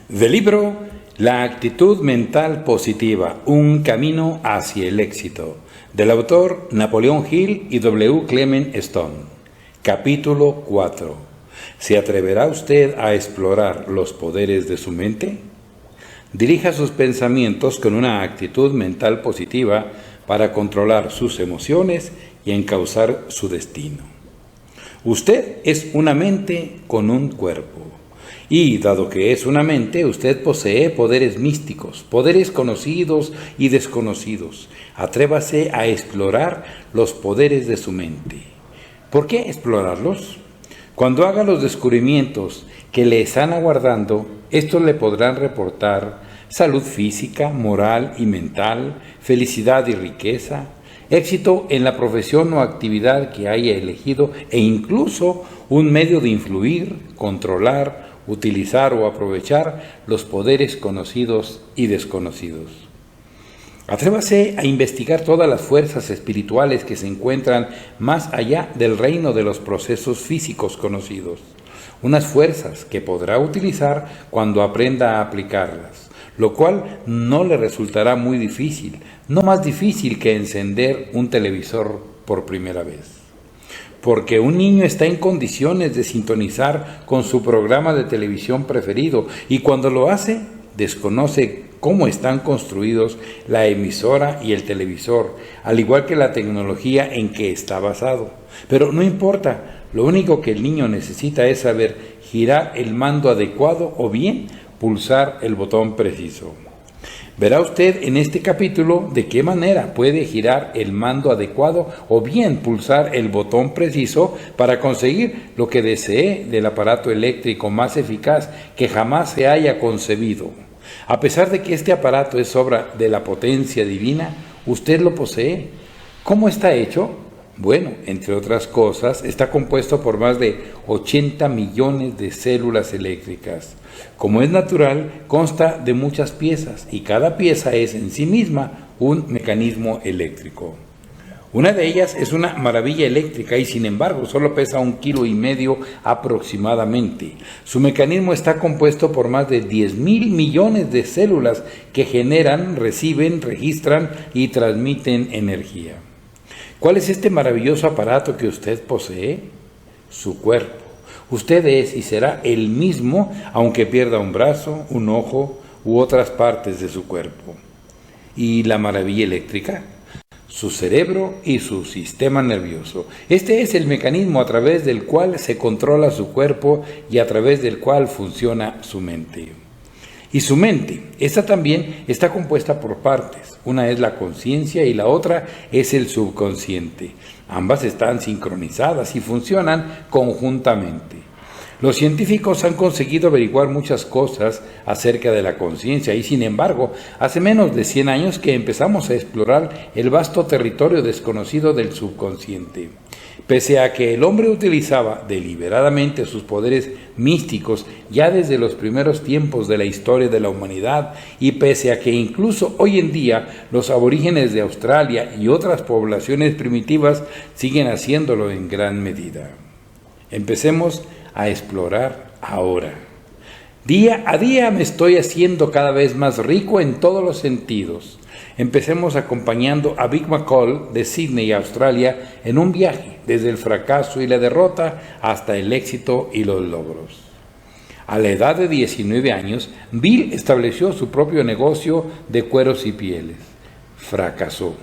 Del libro La actitud mental positiva, un camino hacia el éxito, del autor Napoleón Hill y W. Clement Stone. Capítulo 4. ¿Se atreverá usted a explorar los poderes de su mente? Dirija sus pensamientos con una actitud mental positiva para controlar sus emociones y encauzar su destino. Usted es una mente con un cuerpo. Y, dado que es una mente, usted posee poderes místicos, poderes conocidos y desconocidos. Atrévase a explorar los poderes de su mente. ¿Por qué explorarlos? Cuando haga los descubrimientos que le están aguardando, estos le podrán reportar salud física, moral y mental, felicidad y riqueza, éxito en la profesión o actividad que haya elegido e incluso un medio de influir, controlar, utilizar o aprovechar los poderes conocidos y desconocidos. Atrévase a investigar todas las fuerzas espirituales que se encuentran más allá del reino de los procesos físicos conocidos, unas fuerzas que podrá utilizar cuando aprenda a aplicarlas, lo cual no le resultará muy difícil, no más difícil que encender un televisor por primera vez. Porque un niño está en condiciones de sintonizar con su programa de televisión preferido y cuando lo hace, desconoce cómo están construidos la emisora y el televisor, al igual que la tecnología en que está basado. Pero no importa, lo único que el niño necesita es saber girar el mando adecuado o bien pulsar el botón preciso. Verá usted en este capítulo de qué manera puede girar el mando adecuado o bien pulsar el botón preciso para conseguir lo que desee del aparato eléctrico más eficaz que jamás se haya concebido. A pesar de que este aparato es obra de la potencia divina, usted lo posee. ¿Cómo está hecho? Bueno, entre otras cosas, está compuesto por más de 80 millones de células eléctricas. Como es natural, consta de muchas piezas y cada pieza es en sí misma un mecanismo eléctrico. Una de ellas es una maravilla eléctrica y sin embargo solo pesa 1,5 kilos aproximadamente. Su mecanismo está compuesto por más de 10,000 millones de células que generan, reciben, registran y transmiten energía. ¿Cuál es este maravilloso aparato que usted posee? Su cuerpo. Usted es y será el mismo aunque pierda un brazo, un ojo u otras partes de su cuerpo. ¿Y la maravilla eléctrica? Su cerebro y su sistema nervioso. Este es el mecanismo a través del cual se controla su cuerpo y a través del cual funciona su mente. Y su mente, esta también está compuesta por partes. Una es la conciencia y la otra es el subconsciente. Ambas están sincronizadas y funcionan conjuntamente. Los científicos han conseguido averiguar muchas cosas acerca de la conciencia y sin embargo, hace menos de 100 años que empezamos a explorar el vasto territorio desconocido del subconsciente. Pese a que el hombre utilizaba deliberadamente sus poderes místicos ya desde los primeros tiempos de la historia de la humanidad y pese a que incluso hoy en día los aborígenes de Australia y otras poblaciones primitivas siguen haciéndolo en gran medida. Empecemos a explorar ahora. Día a día me estoy haciendo cada vez más rico en todos los sentidos. Empecemos acompañando a Vic McCall de Sydney, Australia, en un viaje desde el fracaso y la derrota hasta el éxito y los logros. A la edad de 19 años, Bill estableció su propio negocio de cueros y pieles. Fracasó.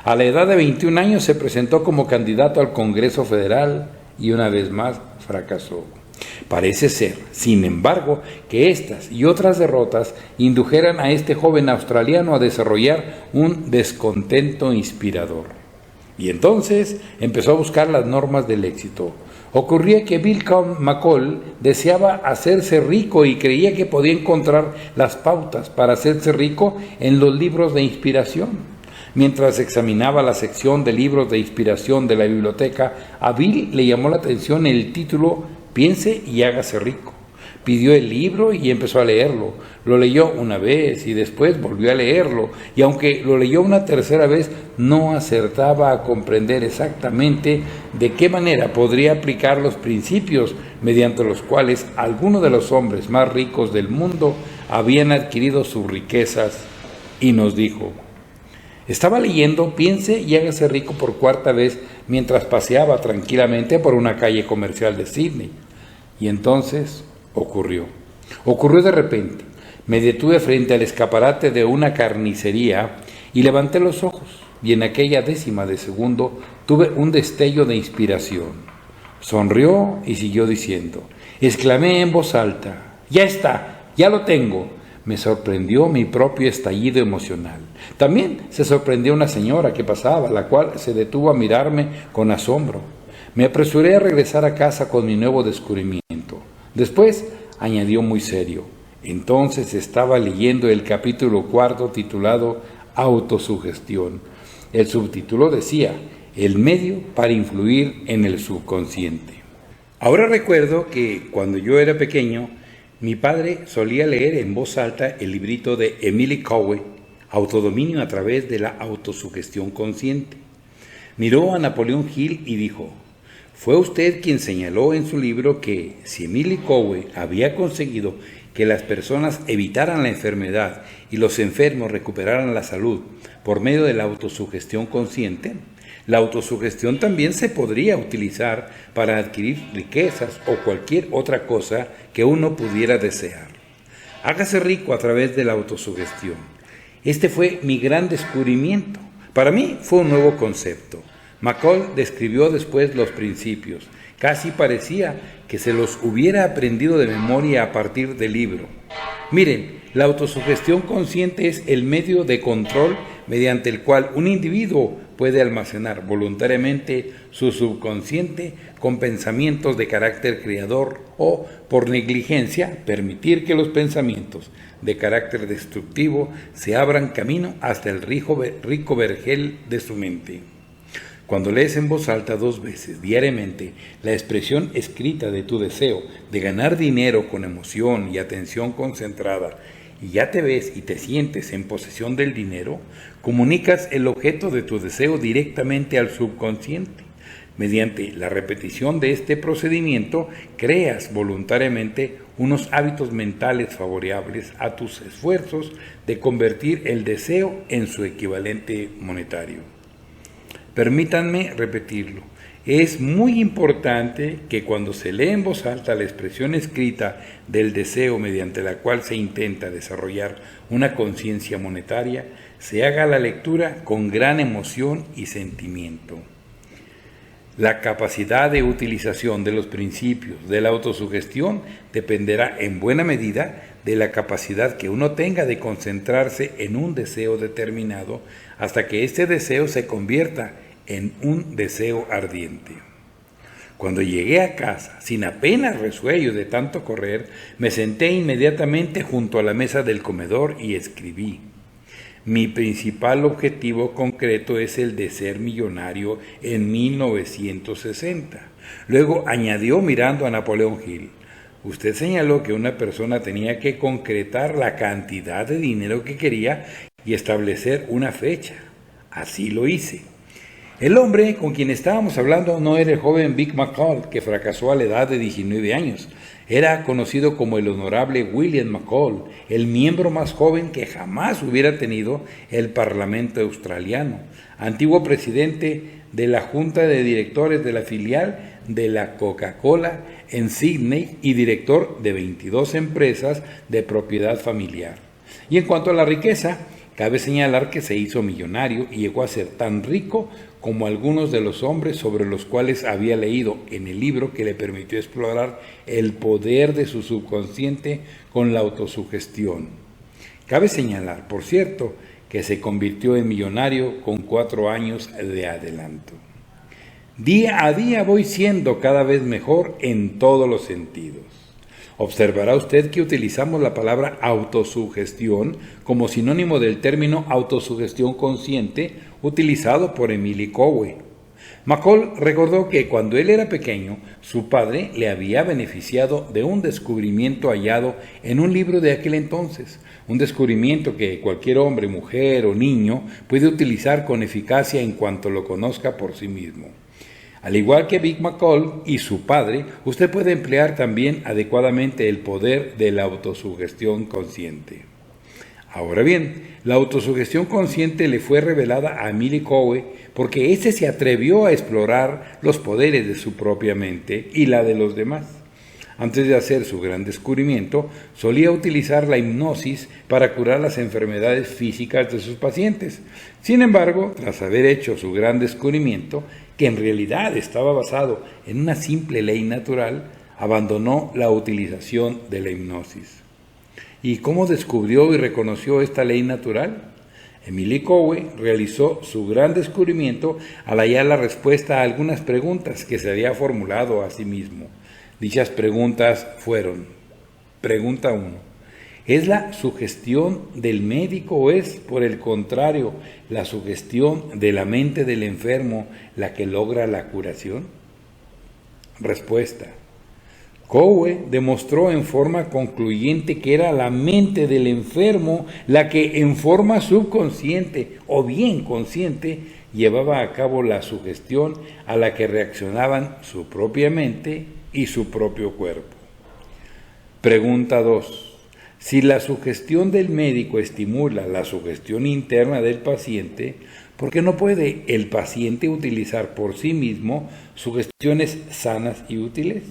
A la edad de 21 años se presentó como candidato al Congreso Federal y una vez más fracasó. Parece ser, sin embargo, que estas y otras derrotas indujeran a este joven australiano a desarrollar un descontento inspirador. Y entonces empezó a buscar las normas del éxito. Ocurría que Bill McCall deseaba hacerse rico y creía que podía encontrar las pautas para hacerse rico en los libros de inspiración. Mientras examinaba la sección de libros de inspiración de la biblioteca, a Bill le llamó la atención el título Piense y hágase rico. Pidió el libro y empezó a leerlo. Lo leyó una vez y después volvió a leerlo. Y aunque lo leyó una tercera vez, no acertaba a comprender exactamente de qué manera podría aplicar los principios mediante los cuales algunos de los hombres más ricos del mundo habían adquirido sus riquezas. Y nos dijo: estaba leyendo Piense y hágase rico por cuarta vez mientras paseaba tranquilamente por una calle comercial de Sydney. Y entonces ocurrió de repente. Me detuve frente al escaparate de una carnicería y levanté los ojos, y en aquella décima de segundo tuve un destello de inspiración. Sonrió y siguió diciendo. Exclamé en voz alta: ¡ya está! ¡Ya lo tengo! Me sorprendió mi propio estallido emocional. También se sorprendió una señora que pasaba, la cual se detuvo a mirarme con asombro. Me apresuré a regresar a casa con mi nuevo descubrimiento. Después añadió muy serio: entonces estaba leyendo el capítulo 4 titulado Autosugestión. El subtítulo decía: el medio para influir en el subconsciente. Ahora recuerdo que cuando yo era pequeño, mi padre solía leer en voz alta el librito de Emily Coué, Autodominio a través de la autosugestión consciente. Miró a Napoleón Hill y dijo: fue usted quien señaló en su libro que si Emily Coué había conseguido que las personas evitaran la enfermedad y los enfermos recuperaran la salud por medio de la autosugestión consciente, la autosugestión también se podría utilizar para adquirir riquezas o cualquier otra cosa que uno pudiera desear. Hágase rico a través de la autosugestión. Este fue mi gran descubrimiento. Para mí fue un nuevo concepto. McCall describió después los principios. Casi parecía que se los hubiera aprendido de memoria a partir del libro. Miren, la autosugestión consciente es el medio de control mediante el cual un individuo puede almacenar voluntariamente su subconsciente con pensamientos de carácter creador o, por negligencia, permitir que los pensamientos de carácter destructivo se abran camino hasta el rico vergel de su mente. Cuando lees en voz alta 2 veces diariamente la expresión escrita de tu deseo de ganar dinero con emoción y atención concentrada, y ya te ves y te sientes en posesión del dinero, comunicas el objeto de tu deseo directamente al subconsciente. Mediante la repetición de este procedimiento, creas voluntariamente unos hábitos mentales favorables a tus esfuerzos de convertir el deseo en su equivalente monetario. Permítanme repetirlo. Es muy importante que cuando se lee en voz alta la expresión escrita del deseo mediante la cual se intenta desarrollar una conciencia monetaria, se haga la lectura con gran emoción y sentimiento. La capacidad de utilización de los principios de la autosugestión dependerá en buena medida de la capacidad que uno tenga de concentrarse en un deseo determinado hasta que este deseo se convierta en un deseo ardiente. Cuando llegué a casa, sin apenas resuello de tanto correr, me senté inmediatamente junto a la mesa del comedor y escribí: mi principal objetivo concreto es el de ser millonario en 1960. Luego añadió mirando a Napoleón Hill: usted señaló que una persona tenía que concretar la cantidad de dinero que quería y establecer una fecha. Así lo hice. El hombre con quien estábamos hablando no era el joven Vic McCall, que fracasó a la edad de 19 años. Era conocido como el honorable William McCall, el miembro más joven que jamás hubiera tenido el Parlamento australiano, antiguo presidente de la Junta de Directores de la filial de la Coca-Cola en Sydney y director de 22 empresas de propiedad familiar. Y en cuanto a la riqueza, cabe señalar que se hizo millonario y llegó a ser tan rico como algunos de los hombres sobre los cuales había leído en el libro que le permitió explorar el poder de su subconsciente con la autosugestión. Cabe señalar, por cierto, que se convirtió en millonario con 4 años de adelanto. Día a día voy siendo cada vez mejor en todos los sentidos. Observará usted que utilizamos la palabra autosugestión como sinónimo del término autosugestión consciente utilizado por Emily Coué. McCall recordó que cuando él era pequeño, su padre le había beneficiado de un descubrimiento hallado en un libro de aquel entonces, un descubrimiento que cualquier hombre, mujer o niño puede utilizar con eficacia en cuanto lo conozca por sí mismo. Al igual que Big McCall y su padre, usted puede emplear también adecuadamente el poder de la autosugestión consciente. Ahora bien, la autosugestión consciente le fue revelada a Emily Coué porque éste se atrevió a explorar los poderes de su propia mente y la de los demás. Antes de hacer su gran descubrimiento, solía utilizar la hipnosis para curar las enfermedades físicas de sus pacientes. Sin embargo, tras haber hecho su gran descubrimiento, que en realidad estaba basado en una simple ley natural, abandonó la utilización de la hipnosis. ¿Y cómo descubrió y reconoció esta ley natural? Emily Coué realizó su gran descubrimiento al hallar la respuesta a algunas preguntas que se había formulado a sí mismo. Dichas preguntas fueron: pregunta 1. ¿Es la sugestión del médico o es, por el contrario, la sugestión de la mente del enfermo la que logra la curación? Respuesta: Coué demostró en forma concluyente que era la mente del enfermo la que en forma subconsciente o bien consciente llevaba a cabo la sugestión a la que reaccionaban su propia mente y su propio cuerpo. Pregunta 2. Si la sugestión del médico estimula la sugestión interna del paciente, ¿por qué no puede el paciente utilizar por sí mismo sugestiones sanas y útiles?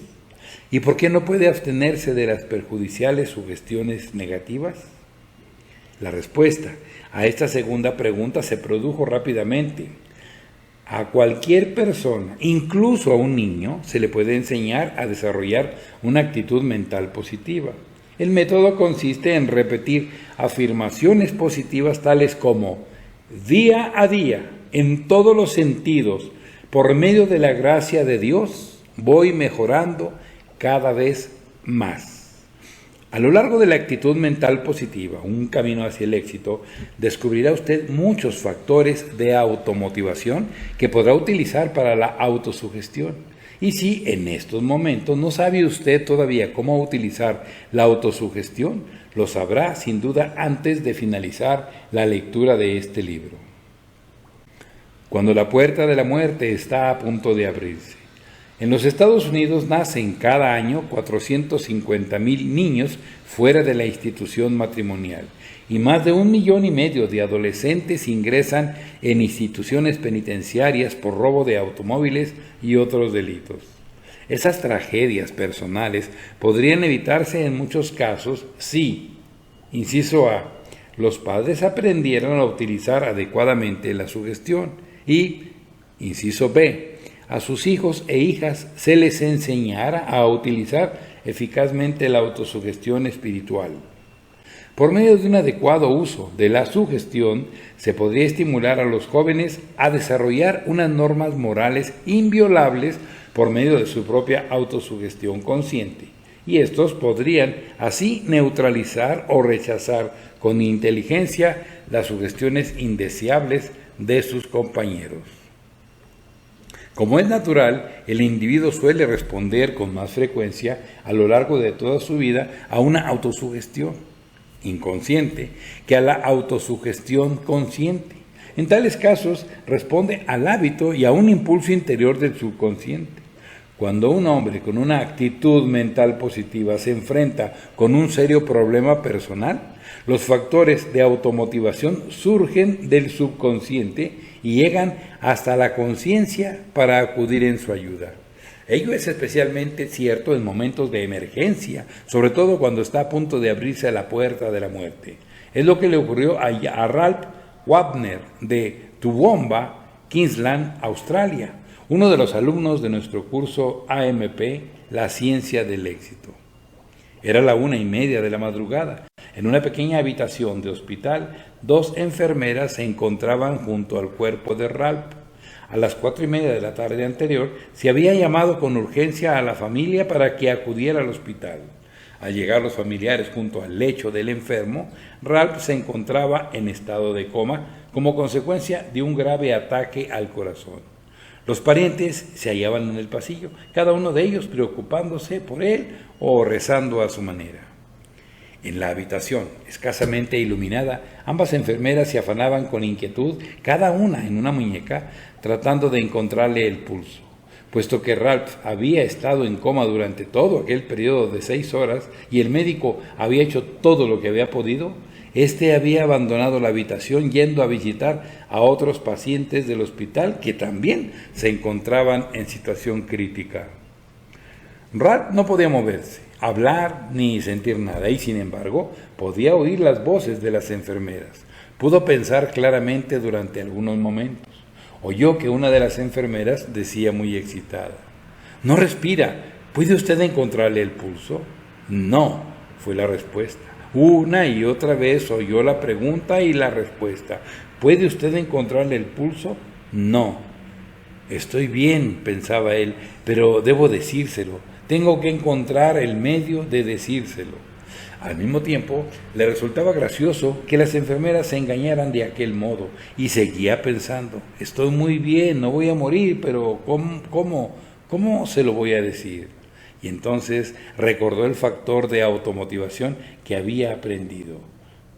¿Y por qué no puede abstenerse de las perjudiciales sugestiones negativas? La respuesta a esta segunda pregunta se produjo rápidamente. A cualquier persona, incluso a un niño, se le puede enseñar a desarrollar una actitud mental positiva. El método consiste en repetir afirmaciones positivas tales como: día a día, en todos los sentidos, por medio de la gracia de Dios, voy mejorando cada vez más. A lo largo de la actitud mental positiva, un camino hacia el éxito, descubrirá usted muchos factores de automotivación que podrá utilizar para la autosugestión. Y si en estos momentos no sabe usted todavía cómo utilizar la autosugestión, lo sabrá sin duda antes de finalizar la lectura de este libro. Cuando la puerta de la muerte está a punto de abrirse. En los Estados Unidos nacen cada año 450,000 niños fuera de la institución matrimonial y más de 1,5 millones de adolescentes ingresan en instituciones penitenciarias por robo de automóviles y otros delitos. Esas tragedias personales podrían evitarse en muchos casos si, inciso A, los padres aprendieran a utilizar adecuadamente la sugestión y, inciso B, a sus hijos e hijas se les enseñara a utilizar eficazmente la autosugestión espiritual. Por medio de un adecuado uso de la sugestión, se podría estimular a los jóvenes a desarrollar unas normas morales inviolables por medio de su propia autosugestión consciente, y estos podrían así neutralizar o rechazar con inteligencia las sugestiones indeseables de sus compañeros. Como es natural, el individuo suele responder con más frecuencia a lo largo de toda su vida a una autosugestión inconsciente que a la autosugestión consciente. En tales casos, responde al hábito y a un impulso interior del subconsciente. Cuando un hombre con una actitud mental positiva se enfrenta con un serio problema personal, los factores de automotivación surgen del subconsciente y llegan hasta la conciencia para acudir en su ayuda. Ello es especialmente cierto en momentos de emergencia, sobre todo cuando está a punto de abrirse la puerta de la muerte. Es lo que le ocurrió a Ralph Wagner de Toowoomba, Queensland, Australia, uno de los alumnos de nuestro curso AMP, La Ciencia del Éxito. Era la 1:30 de la madrugada. En una pequeña habitación de hospital, 2 enfermeras se encontraban junto al cuerpo de Ralph. A las 4:30 de la tarde anterior, se había llamado con urgencia a la familia para que acudiera al hospital. Al llegar los familiares junto al lecho del enfermo, Ralph se encontraba en estado de coma como consecuencia de un grave ataque al corazón. Los parientes se hallaban en el pasillo, cada uno de ellos preocupándose por él o rezando a su manera. En la habitación, escasamente iluminada, ambas enfermeras se afanaban con inquietud, cada una en una muñeca, tratando de encontrarle el pulso. Puesto que Ralph había estado en coma durante todo aquel periodo de 6 horas y el médico había hecho todo lo que había podido, éste había abandonado la habitación yendo a visitar a otros pacientes del hospital que también se encontraban en situación crítica. Ralph no podía moverse, hablar ni sentir nada y sin embargo podía oír las voces de las enfermeras. Pudo pensar claramente durante algunos momentos. Oyó que una de las enfermeras decía muy excitada: «No respira, ¿puede usted encontrarle el pulso?». «No», fue la respuesta. Una y otra vez oyó la pregunta y la respuesta: «¿Puede usted encontrarle el pulso?». «No». «Estoy bien», pensaba él, «pero debo decírselo. Tengo que encontrar el medio de decírselo». Al mismo tiempo, le resultaba gracioso que las enfermeras se engañaran de aquel modo y seguía pensando: «Estoy muy bien, no voy a morir, pero ¿cómo se lo voy a decir?». Y entonces recordó el factor de automotivación que había aprendido.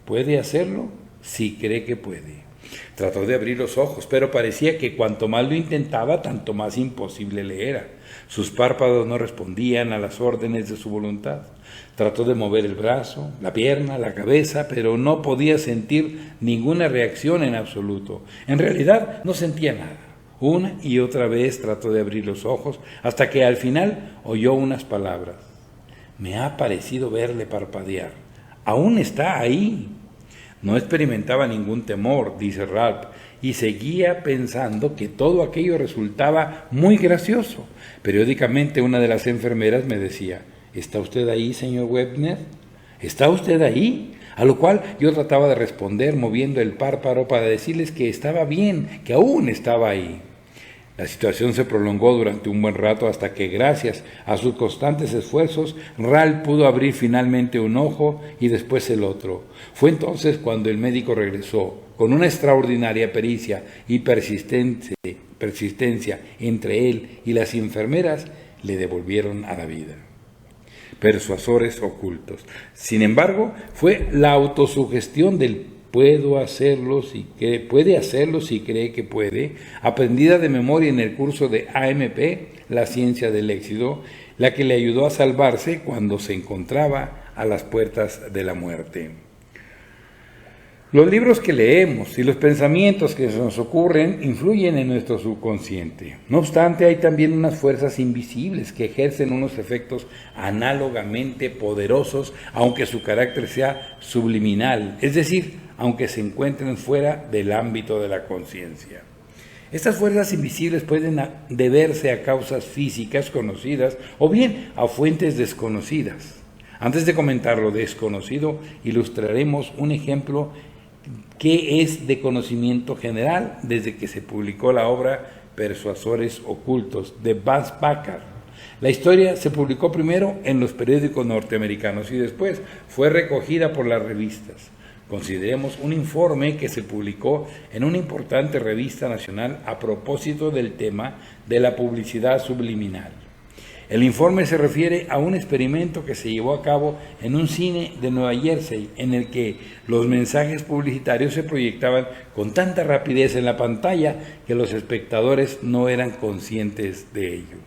¿Puede hacerlo? Si cree que puede. Trató de abrir los ojos, pero parecía que cuanto más lo intentaba, tanto más imposible le era. Sus párpados no respondían a las órdenes de su voluntad. Trató de mover el brazo, la pierna, la cabeza, pero no podía sentir ninguna reacción en absoluto. En realidad, no sentía nada. Una y otra vez trató de abrir los ojos, hasta que al final oyó unas palabras. «Me ha parecido verle parpadear. Aún está ahí». No experimentaba ningún temor, dice Ralph, y seguía pensando que todo aquello resultaba muy gracioso. Periódicamente una de las enfermeras me decía: «¿Está usted ahí, señor Webner? ¿Está usted ahí?». A lo cual yo trataba de responder moviendo el párpado para decirles que estaba bien, que aún estaba ahí. La situación se prolongó durante un buen rato hasta que, gracias a sus constantes esfuerzos, Ralph pudo abrir finalmente un ojo y después el otro. Fue entonces cuando el médico regresó, con una extraordinaria pericia y persistencia entre él y las enfermeras, le devolvieron a la vida. Persuasores ocultos. Sin embargo, fue la autosugestión del puede hacerlo si cree que puede, aprendida de memoria en el curso de AMP, La ciencia del éxito, la que le ayudó a salvarse cuando se encontraba a las puertas de la muerte. Los libros que leemos y los pensamientos que se nos ocurren influyen en nuestro subconsciente. No obstante, hay también unas fuerzas invisibles que ejercen unos efectos análogamente poderosos, aunque su carácter sea subliminal, es decir, aunque se encuentren fuera del ámbito de la conciencia. Estas fuerzas invisibles pueden deberse a causas físicas conocidas o bien a fuentes desconocidas. Antes de comentar lo desconocido, ilustraremos un ejemplo que es de conocimiento general desde que se publicó la obra Persuasores ocultos de Vance Packard. La historia se publicó primero en los periódicos norteamericanos y después fue recogida por las revistas. Consideremos un informe que se publicó en una importante revista nacional a propósito del tema de la publicidad subliminal. El informe se refiere a un experimento que se llevó a cabo en un cine de Nueva Jersey, en el que los mensajes publicitarios se proyectaban con tanta rapidez en la pantalla que los espectadores no eran conscientes de ello.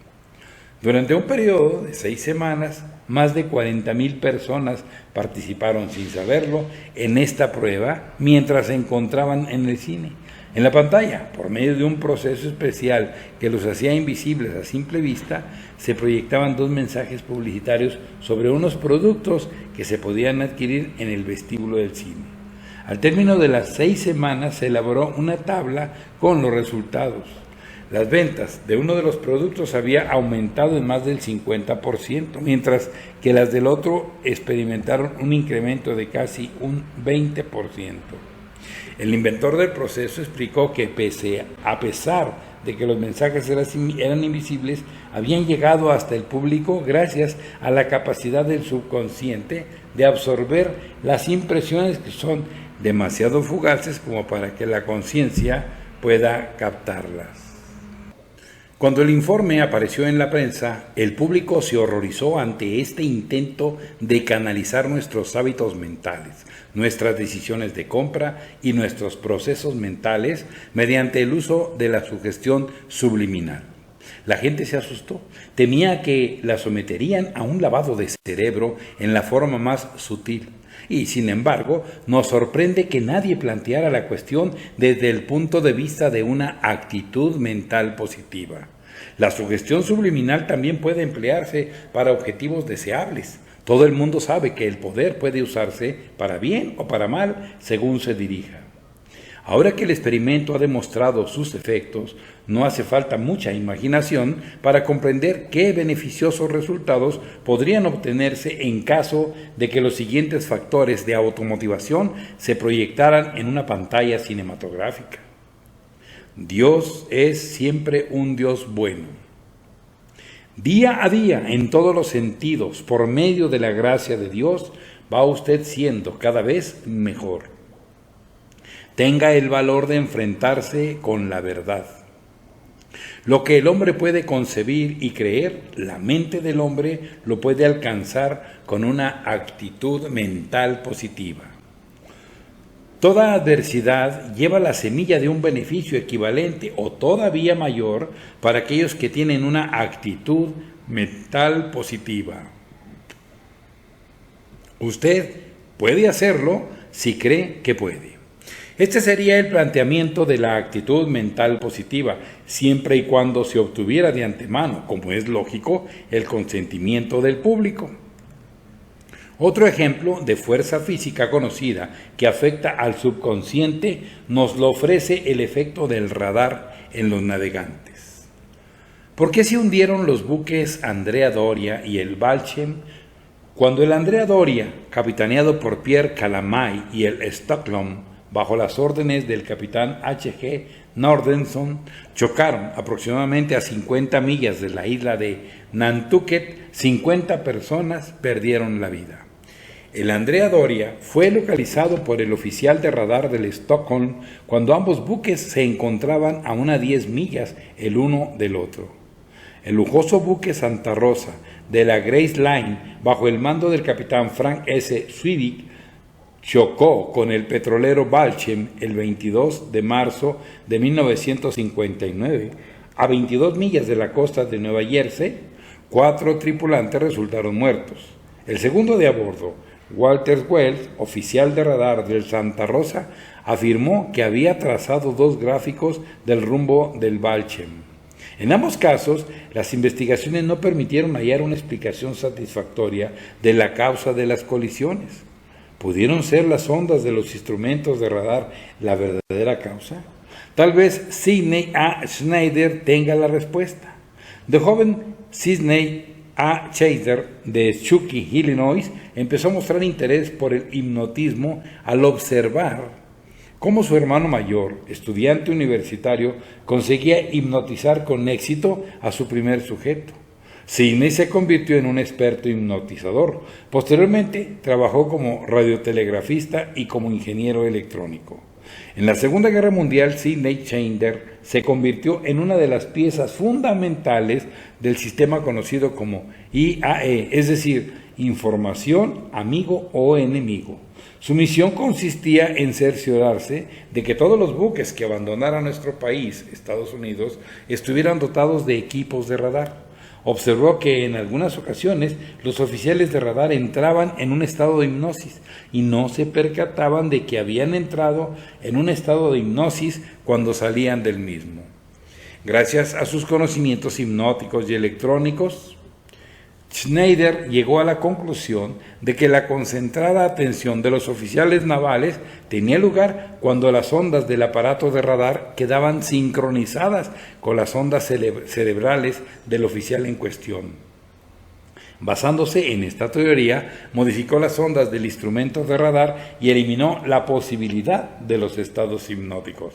Durante un periodo de 6 semanas, más de 40,000 personas participaron sin saberlo en esta prueba mientras se encontraban en el cine. En la pantalla, por medio de un proceso especial que los hacía invisibles a simple vista, se proyectaban 2 mensajes publicitarios sobre unos productos que se podían adquirir en el vestíbulo del cine. Al término de las 6 semanas se elaboró una tabla con los resultados. Las ventas de uno de los productos había aumentado en más del 50%, mientras que las del otro experimentaron un incremento de casi un 20%. El inventor del proceso explicó que a pesar de que los mensajes eran invisibles, habían llegado hasta el público gracias a la capacidad del subconsciente de absorber las impresiones que son demasiado fugaces como para que la conciencia pueda captarlas. Cuando el informe apareció en la prensa, el público se horrorizó ante este intento de canalizar nuestros hábitos mentales, nuestras decisiones de compra y nuestros procesos mentales mediante el uso de la sugestión subliminal. La gente se asustó, temía que la someterían a un lavado de cerebro en la forma más sutil. Y, sin embargo, nos sorprende que nadie planteara la cuestión desde el punto de vista de una actitud mental positiva. La sugestión subliminal también puede emplearse para objetivos deseables. Todo el mundo sabe que el poder puede usarse para bien o para mal según se dirija. Ahora que el experimento ha demostrado sus efectos, no hace falta mucha imaginación para comprender qué beneficiosos resultados podrían obtenerse en caso de que los siguientes factores de automotivación se proyectaran en una pantalla cinematográfica. Dios es siempre un Dios bueno. Día a día, en todos los sentidos, por medio de la gracia de Dios, va usted siendo cada vez mejor. Tenga el valor de enfrentarse con la verdad. Lo que el hombre puede concebir y creer, la mente del hombre lo puede alcanzar con una actitud mental positiva. Toda adversidad lleva la semilla de un beneficio equivalente o todavía mayor para aquellos que tienen una actitud mental positiva. Usted puede hacerlo si cree que puede. Este sería el planteamiento de la actitud mental positiva, siempre y cuando se obtuviera de antemano, como es lógico, el consentimiento del público. Otro ejemplo de fuerza física conocida que afecta al subconsciente nos lo ofrece el efecto del radar en los navegantes. ¿Por qué se hundieron los buques Andrea Doria y el Valchem cuando el Andrea Doria, capitaneado por Pierre Calamai, y el Stockholm, bajo las órdenes del capitán H.G. Nordenson, chocaron aproximadamente a 50 millas de la isla de Nantucket? 50 personas perdieron la vida. El Andrea Doria fue localizado por el oficial de radar del Stockholm cuando ambos buques se encontraban a unas 10 millas el uno del otro. El lujoso buque Santa Rosa de la Grace Line, bajo el mando del capitán Frank S. Swedick, chocó con el petrolero Valchem el 22 de marzo de 1959 a 22 millas de la costa de Nueva Jersey. 4 tripulantes resultaron muertos. El segundo de a bordo, Walter Wells, oficial de radar del Santa Rosa, afirmó que había trazado 2 gráficos del rumbo del Valchem. En ambos casos, las investigaciones no permitieron hallar una explicación satisfactoria de la causa de las colisiones. ¿Pudieron ser las ondas de los instrumentos de radar la verdadera causa? Tal vez Sidney A. Schneider tenga la respuesta. De joven, Sidney A. Chaser, de Chucky, Illinois, empezó a mostrar interés por el hipnotismo al observar cómo su hermano mayor, estudiante universitario, conseguía hipnotizar con éxito a su primer sujeto. Sidney se convirtió en un experto hipnotizador. Posteriormente trabajó como radiotelegrafista y como ingeniero electrónico. En la Segunda Guerra Mundial, Sidney Chander se convirtió en una de las piezas fundamentales del sistema conocido como IAE, es decir, información, amigo o enemigo. Su misión consistía en cerciorarse de que todos los buques que abandonaran nuestro país, Estados Unidos, estuvieran dotados de equipos de radar. Observó que en algunas ocasiones los oficiales de radar entraban en un estado de hipnosis y no se percataban de que habían entrado en un estado de hipnosis cuando salían del mismo. Gracias a sus conocimientos hipnóticos y electrónicos, Schneider llegó a la conclusión de que la concentrada atención de los oficiales navales tenía lugar cuando las ondas del aparato de radar quedaban sincronizadas con las ondas cerebrales del oficial en cuestión. Basándose en esta teoría, modificó las ondas del instrumento de radar y eliminó la posibilidad de los estados hipnóticos.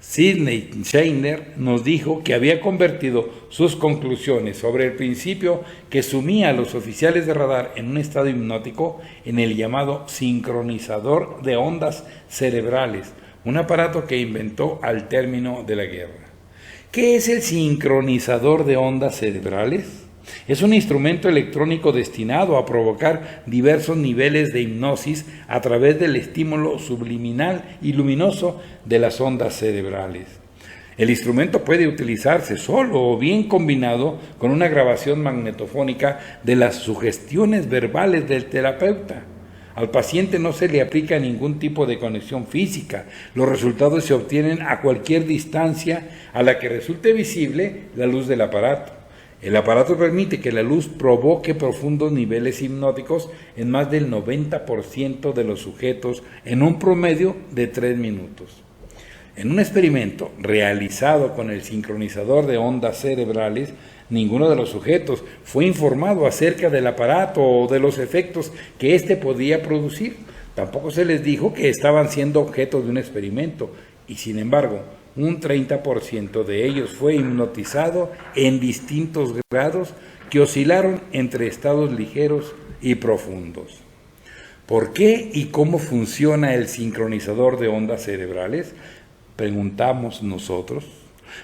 Sidney Chander nos dijo que había convertido sus conclusiones sobre el principio que sumía a los oficiales de radar en un estado hipnótico en el llamado sincronizador de ondas cerebrales, un aparato que inventó al término de la guerra. ¿Qué es el sincronizador de ondas cerebrales? Es un instrumento electrónico destinado a provocar diversos niveles de hipnosis a través del estímulo subliminal y luminoso de las ondas cerebrales. El instrumento puede utilizarse solo o bien combinado con una grabación magnetofónica de las sugestiones verbales del terapeuta. Al paciente no se le aplica ningún tipo de conexión física. Los resultados se obtienen a cualquier distancia a la que resulte visible la luz del aparato. El aparato permite que la luz provoque profundos niveles hipnóticos en más del 90% de los sujetos en un promedio de 3 minutos. En un experimento realizado con el sincronizador de ondas cerebrales, ninguno de los sujetos fue informado acerca del aparato o de los efectos que éste podía producir. Tampoco se les dijo que estaban siendo objeto de un experimento y, sin embargo, un 30% de ellos fue hipnotizado en distintos grados que oscilaron entre estados ligeros y profundos. ¿Por qué y cómo funciona el sincronizador de ondas cerebrales?, preguntamos nosotros.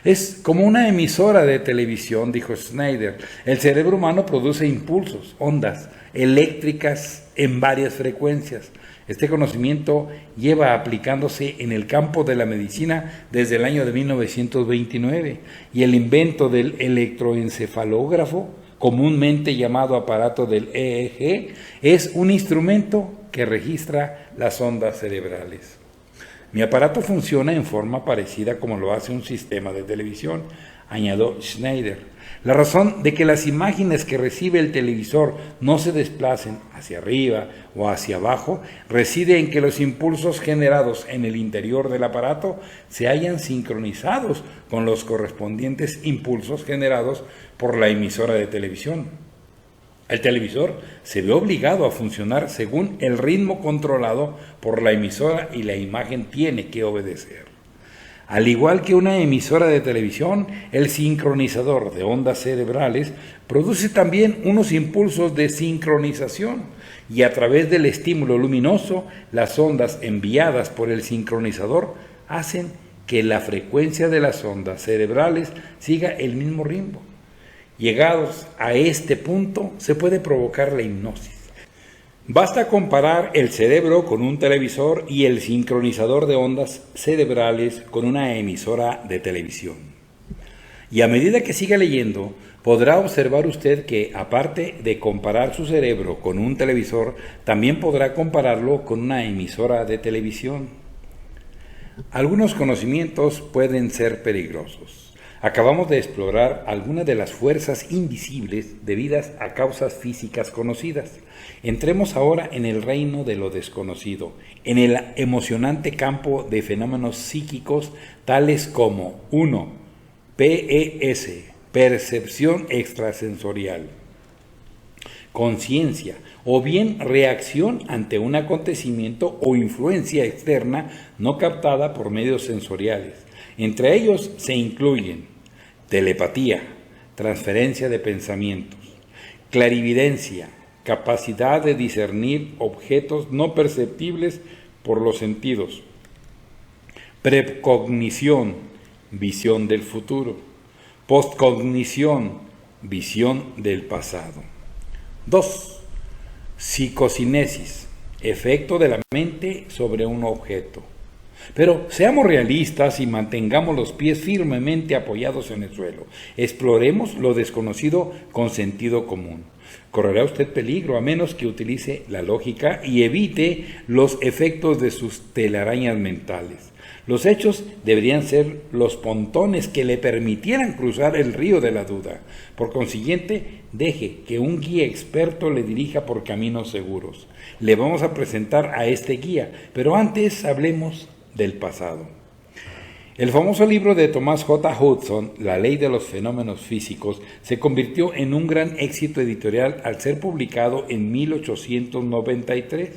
Es como una emisora de televisión, dijo Schneider. El cerebro humano produce impulsos, ondas eléctricas en varias frecuencias. Este conocimiento lleva aplicándose en el campo de la medicina desde el año de 1929 y el invento del electroencefalógrafo, comúnmente llamado aparato del EEG, es un instrumento que registra las ondas cerebrales. Mi aparato funciona en forma parecida como lo hace un sistema de televisión, añadió Schneider. La razón de que las imágenes que recibe el televisor no se desplacen hacia arriba o hacia abajo reside en que los impulsos generados en el interior del aparato se hayan sincronizados con los correspondientes impulsos generados por la emisora de televisión. El televisor se ve obligado a funcionar según el ritmo controlado por la emisora y la imagen tiene que obedecer. Al igual que una emisora de televisión, el sincronizador de ondas cerebrales produce también unos impulsos de sincronización y a través del estímulo luminoso, las ondas enviadas por el sincronizador hacen que la frecuencia de las ondas cerebrales siga el mismo ritmo. Llegados a este punto, se puede provocar la hipnosis. Basta comparar el cerebro con un televisor y el sincronizador de ondas cerebrales con una emisora de televisión. Y a medida que siga leyendo, podrá observar usted que, aparte de comparar su cerebro con un televisor, también podrá compararlo con una emisora de televisión. Algunos conocimientos pueden ser peligrosos. Acabamos de explorar algunas de las fuerzas invisibles debidas a causas físicas conocidas. Entremos ahora en el reino de lo desconocido, en el emocionante campo de fenómenos psíquicos tales como 1. PES, percepción extrasensorial. Conciencia, o bien reacción ante un acontecimiento o influencia externa no captada por medios sensoriales. Entre ellos se incluyen telepatía, transferencia de pensamientos, clarividencia, capacidad de discernir objetos no perceptibles por los sentidos, precognición, visión del futuro, postcognición, visión del pasado. 2. Psicocinesis, efecto de la mente sobre un objeto. Pero seamos realistas y mantengamos los pies firmemente apoyados en el suelo. Exploremos lo desconocido con sentido común. Correrá usted peligro a menos que utilice la lógica y evite los efectos de sus telarañas mentales. Los hechos deberían ser los pontones que le permitieran cruzar el río de la duda. Por consiguiente, deje que un guía experto le dirija por caminos seguros. Le vamos a presentar a este guía, pero antes hablemos del pasado. El famoso libro de Thomas J. Hudson, La ley de los fenómenos físicos, se convirtió en un gran éxito editorial al ser publicado en 1893.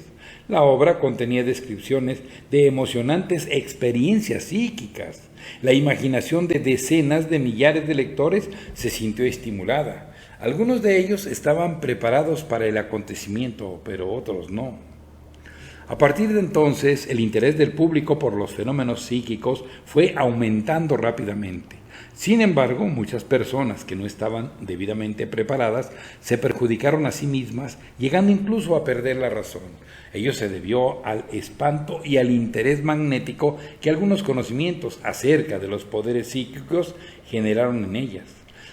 La obra contenía descripciones de emocionantes experiencias psíquicas. La imaginación de decenas de millares de lectores se sintió estimulada. Algunos de ellos estaban preparados para el acontecimiento, pero otros no. A partir de entonces, el interés del público por los fenómenos psíquicos fue aumentando rápidamente. Sin embargo, muchas personas que no estaban debidamente preparadas se perjudicaron a sí mismas, llegando incluso a perder la razón. Ello se debió al espanto y al interés magnético que algunos conocimientos acerca de los poderes psíquicos generaron en ellas.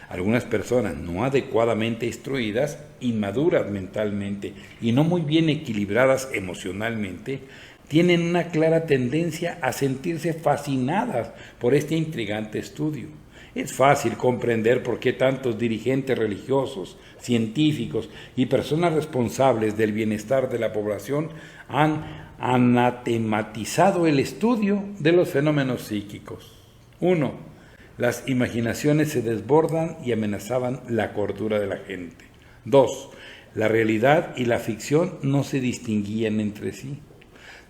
Algunas personas no adecuadamente instruidas, inmaduras mentalmente y no muy bien equilibradas emocionalmente, tienen una clara tendencia a sentirse fascinadas por este intrigante estudio. Es fácil comprender por qué tantos dirigentes religiosos, científicos y personas responsables del bienestar de la población han anatematizado el estudio de los fenómenos psíquicos. 1. Las imaginaciones se desbordan y amenazaban la cordura de la gente. 2. La realidad y la ficción no se distinguían entre sí.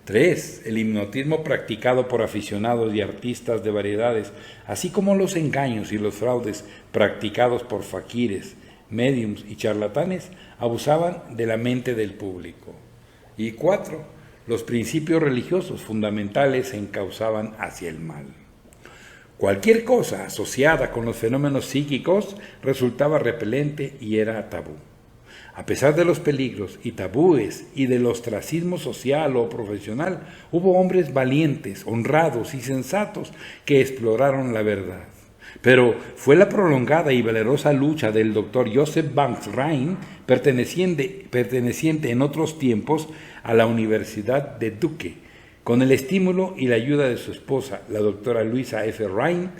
3. El hipnotismo practicado por aficionados y artistas de variedades, así como los engaños y los fraudes practicados por faquires, médiums y charlatanes, abusaban de la mente del público. Y 4. Los principios religiosos fundamentales se encauzaban hacia el mal. Cualquier cosa asociada con los fenómenos psíquicos resultaba repelente y era tabú. A pesar de los peligros y tabúes y del ostracismo social o profesional, hubo hombres valientes, honrados y sensatos que exploraron la verdad. Pero fue la prolongada y valerosa lucha del Dr. Joseph Banks Rhine, perteneciente en otros tiempos a la Universidad de Duke, con el estímulo y la ayuda de su esposa, la doctora Luisa F. Rhine,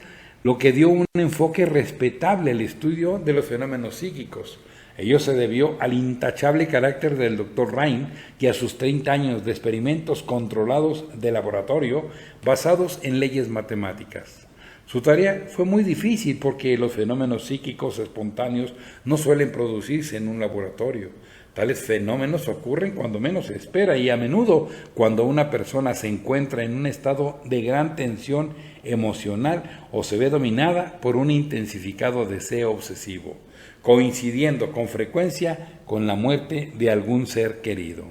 lo que dio un enfoque respetable al estudio de los fenómenos psíquicos. Ello se debió al intachable carácter del Dr. Rhine y a sus 30 años de experimentos controlados de laboratorio basados en leyes matemáticas. Su tarea fue muy difícil porque los fenómenos psíquicos espontáneos no suelen producirse en un laboratorio. Tales fenómenos ocurren cuando menos se espera y a menudo cuando una persona se encuentra en un estado de gran tensión emocional o se ve dominada por un intensificado deseo obsesivo, coincidiendo con frecuencia con la muerte de algún ser querido.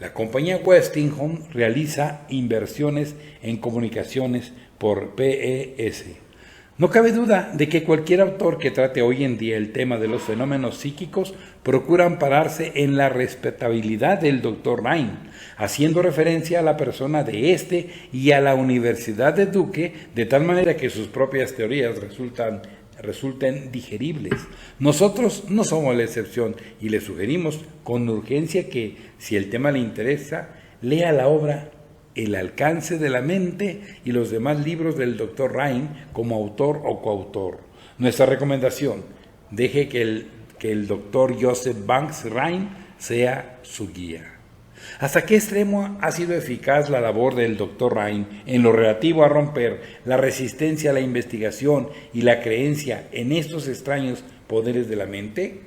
La compañía Westinghouse realiza inversiones en comunicaciones por PES. No cabe duda de que cualquier autor que trate hoy en día el tema de los fenómenos psíquicos procura ampararse en la respetabilidad del Dr. Rhine, haciendo referencia a la persona de este y a la Universidad de Duke, de tal manera que sus propias teorías resulten digeribles. Nosotros no somos la excepción y le sugerimos con urgencia que, si el tema le interesa, lea la obra El alcance de la mente y los demás libros del Dr. Rhine como autor o coautor. Nuestra recomendación: deje que el Dr. Joseph Banks Rhine sea su guía. ¿Hasta qué extremo ha sido eficaz la labor del Dr. Rhine en lo relativo a romper la resistencia a la investigación y la creencia en estos extraños poderes de la mente?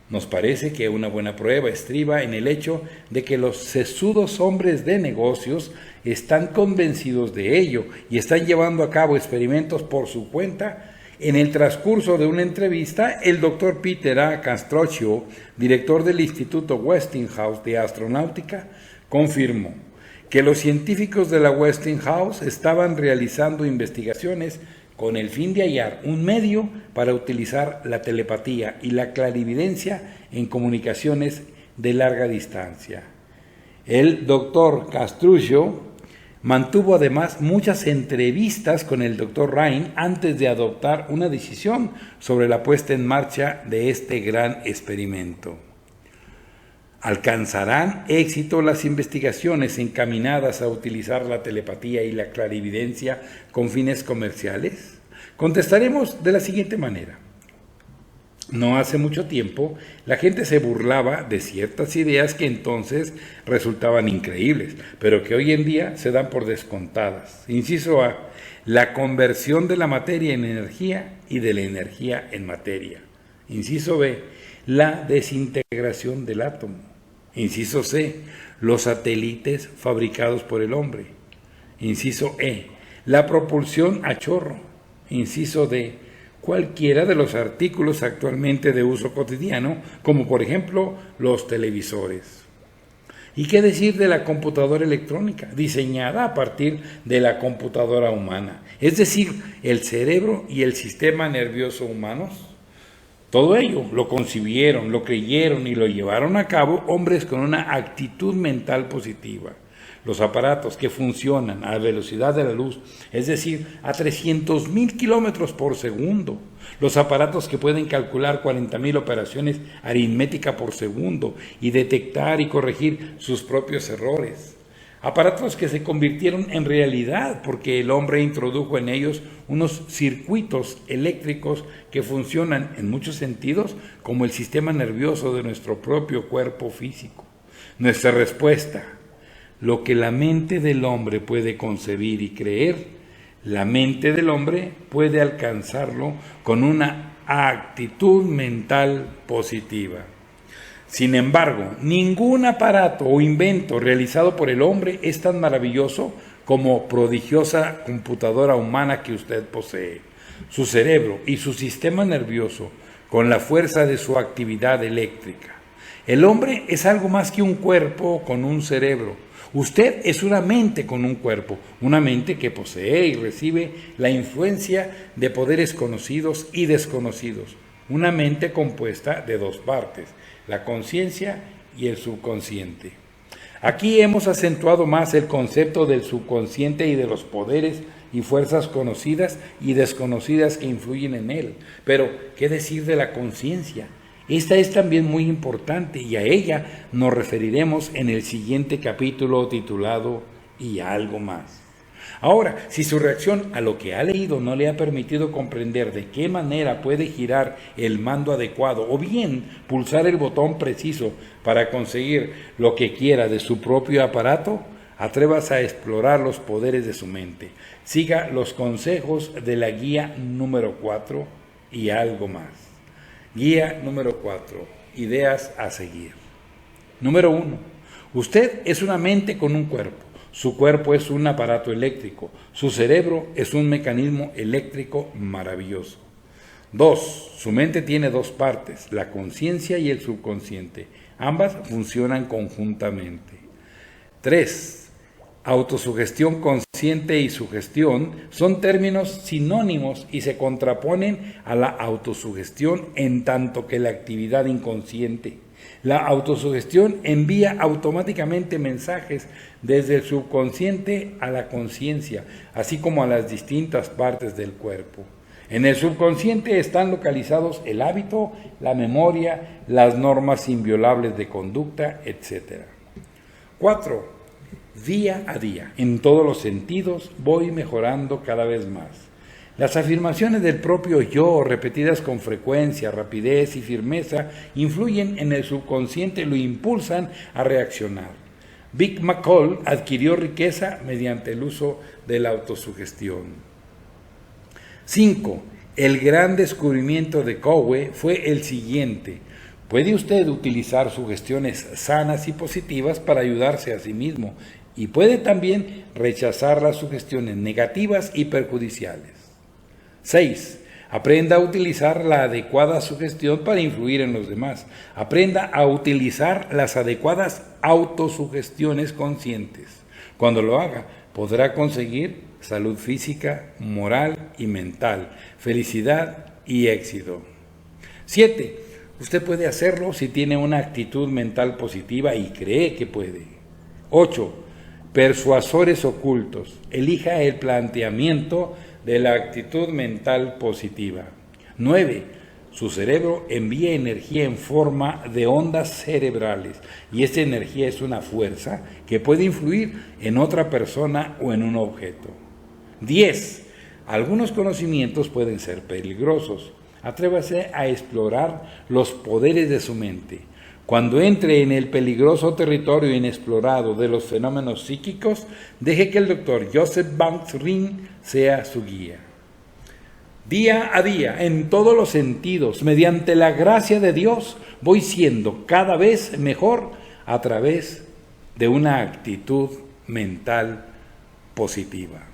Nos parece que una buena prueba estriba en el hecho de que los sesudos hombres de negocios están convencidos de ello y están llevando a cabo experimentos por su cuenta. En el transcurso de una entrevista, el Dr. Peter A. Castrocchio, director del Instituto Westinghouse de Astronáutica, confirmó que los científicos de la Westinghouse estaban realizando investigaciones con el fin de hallar un medio para utilizar la telepatía y la clarividencia en comunicaciones de larga distancia. El doctor Castruccio mantuvo además muchas entrevistas con el doctor Rhine antes de adoptar una decisión sobre la puesta en marcha de este gran experimento. ¿Alcanzarán éxito las investigaciones encaminadas a utilizar la telepatía y la clarividencia con fines comerciales? Contestaremos de la siguiente manera. No hace mucho tiempo, la gente se burlaba de ciertas ideas que entonces resultaban increíbles, pero que hoy en día se dan por descontadas. Inciso A: la conversión de la materia en energía y de la energía en materia. Inciso B: la desintegración del átomo. Inciso C: los satélites fabricados por el hombre. Inciso E: la propulsión a chorro. Inciso D: cualquiera de los artículos actualmente de uso cotidiano, como por ejemplo los televisores. ¿Y qué decir de la computadora electrónica, diseñada a partir de la computadora humana? Es decir, el cerebro y el sistema nervioso humanos. Todo ello lo concibieron, lo creyeron y lo llevaron a cabo hombres con una actitud mental positiva. Los aparatos que funcionan a la velocidad de la luz, es decir, a 300.000 kilómetros por segundo. Los aparatos que pueden calcular 40.000 operaciones aritméticas por segundo y detectar y corregir sus propios errores. Aparatos que se convirtieron en realidad porque el hombre introdujo en ellos unos circuitos eléctricos que funcionan en muchos sentidos como el sistema nervioso de nuestro propio cuerpo físico. Nuestra respuesta: lo que la mente del hombre puede concebir y creer, la mente del hombre puede alcanzarlo con una actitud mental positiva. Sin embargo, ningún aparato o invento realizado por el hombre es tan maravilloso como prodigiosa computadora humana que usted posee. Su cerebro y su sistema nervioso, con la fuerza de su actividad eléctrica. El hombre es algo más que un cuerpo con un cerebro. Usted es una mente con un cuerpo, una mente que posee y recibe la influencia de poderes conocidos y desconocidos, una mente compuesta de dos partes, la conciencia y el subconsciente. Aquí hemos acentuado más el concepto del subconsciente y de los poderes y fuerzas conocidas y desconocidas que influyen en él. Pero, ¿qué decir de la conciencia? Esta es también muy importante y a ella nos referiremos en el siguiente capítulo titulado "Y algo más". Ahora, si su reacción a lo que ha leído no le ha permitido comprender de qué manera puede girar el mando adecuado o bien pulsar el botón preciso para conseguir lo que quiera de su propio aparato, atrévase a explorar los poderes de su mente. Siga los consejos de la guía número 4 y algo más. Guía número 4. Ideas a seguir. Número 1. Usted es una mente con un cuerpo. Su cuerpo es un aparato eléctrico. Su cerebro es un mecanismo eléctrico maravilloso. 2. Su mente tiene dos partes, la conciencia y el subconsciente. Ambas funcionan conjuntamente. 3. Autosugestión consciente y sugestión son términos sinónimos y se contraponen a la autosugestión en tanto que la actividad inconsciente. La autosugestión envía automáticamente mensajes desde el subconsciente a la conciencia, así como a las distintas partes del cuerpo. En el subconsciente están localizados el hábito, la memoria, las normas inviolables de conducta, etc. 4. Día a día, en todos los sentidos, voy mejorando cada vez más. Las afirmaciones del propio yo, repetidas con frecuencia, rapidez y firmeza, influyen en el subconsciente y lo impulsan a reaccionar. Big McCall adquirió riqueza mediante el uso de la autosugestión. 5. El gran descubrimiento de Cowe fue el siguiente. Puede usted utilizar sugestiones sanas y positivas para ayudarse a sí mismo y puede también rechazar las sugestiones negativas y perjudiciales. 6. Aprenda a utilizar la adecuada sugestión para influir en los demás. Aprenda a utilizar las adecuadas autosugestiones conscientes. Cuando lo haga, podrá conseguir salud física, moral y mental, felicidad y éxito. 7. Usted puede hacerlo si tiene una actitud mental positiva y cree que puede. 8. Persuasores ocultos. Elija el planteamiento de la actitud mental positiva. 9. Su cerebro envía energía en forma de ondas cerebrales y esa energía es una fuerza que puede influir en otra persona o en un objeto. 10. Algunos conocimientos pueden ser peligrosos. Atrévase a explorar los poderes de su mente. Cuando entre en el peligroso territorio inexplorado de los fenómenos psíquicos, deje que el Dr. Joseph Banks Ring sea su guía. Día a día, en todos los sentidos, mediante la gracia de Dios, voy siendo cada vez mejor a través de una actitud mental positiva.